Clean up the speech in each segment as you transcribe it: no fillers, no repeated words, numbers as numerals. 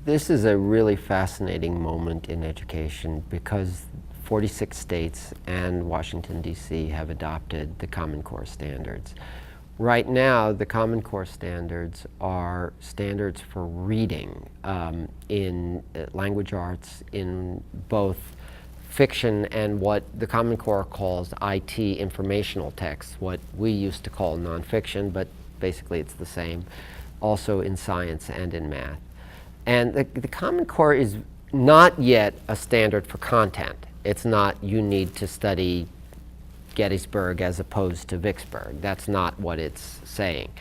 This is a really fascinating moment in education because 46 states and Washington, D.C. have adopted the Common Core standards. Right now, the Common Core standards are standards for reading in language arts, in both fiction and what the Common Core calls IT informational texts, what we used to call nonfiction, but basically it's the same, also in science and in math. And the Common Core is not yet a standard for content. It's not, you need to study Gettysburg as opposed to Vicksburg. That's not what it's saying.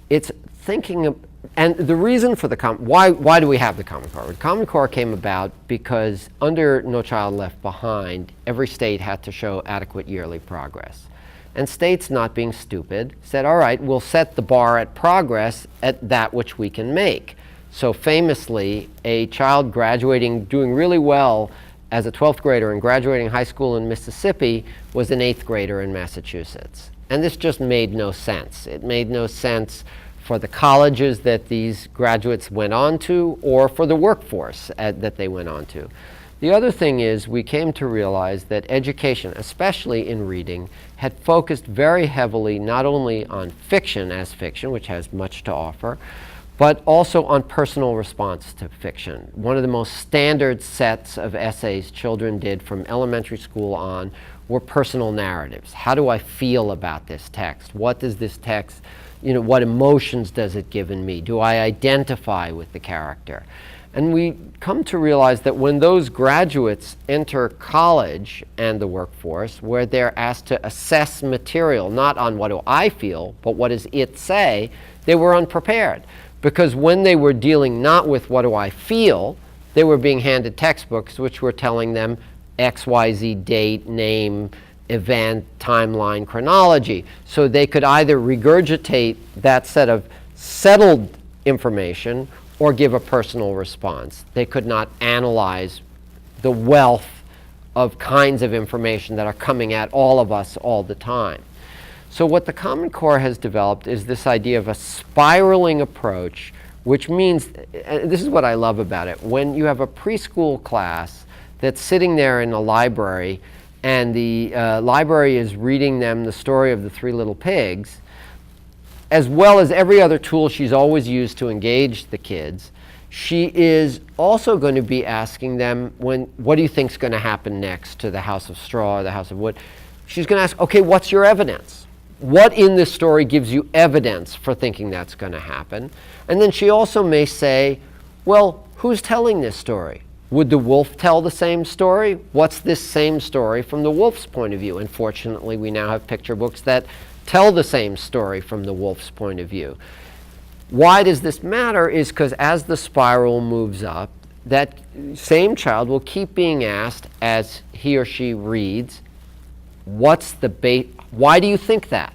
It's thinking of, and the reason for the why do we have the Common Core? The Common Core came about because under No Child Left Behind, every state had to show adequate yearly progress. And states, not being stupid, said, all right, we'll set the bar at progress at that which we can make. So famously, a child graduating, doing really well as a 12th grader and graduating high school in Mississippi was an 8th grader in Massachusetts. And this just made no sense. It made no sense for the colleges that these graduates went on to or for the workforce that they went on to. The other thing is we came to realize that education, especially in reading, had focused very heavily not only on fiction as fiction, which has much to offer, but also on personal response to fiction. One of the most standard sets of essays children did from elementary school on were personal narratives. How do I feel about this text? What does this text, what emotions does it give in me? Do I identify with the character? And we come to realize that when those graduates enter college and the workforce, where they're asked to assess material, not on what do I feel, but what does it say, they were unprepared. Because when they were dealing not with what do I feel, they were being handed textbooks which were telling them XYZ date, name, event, timeline, chronology. So they could either regurgitate that set of settled information or give a personal response. They could not analyze the wealth of kinds of information that are coming at all of us all the time. So what the Common Core has developed is this idea of a spiraling approach, which means, and this is what I love about it, when you have a preschool class that's sitting there in a library and the library is reading them the story of the Three Little Pigs, as well as every other tool she's always used to engage the kids, she is also going to be asking them, what do you think is going to happen next to the House of Straw or the House of Wood? She's going to ask, okay, what's your evidence? What in this story gives you evidence for thinking that's going to happen? And then she also may say, well, who's telling this story? Would the wolf tell the same story? What's this same story from the wolf's point of view? And fortunately, we now have picture books that tell the same story from the wolf's point of view. Why does this matter is because as the spiral moves up, that same child will keep being asked as he or she reads, why do you think that?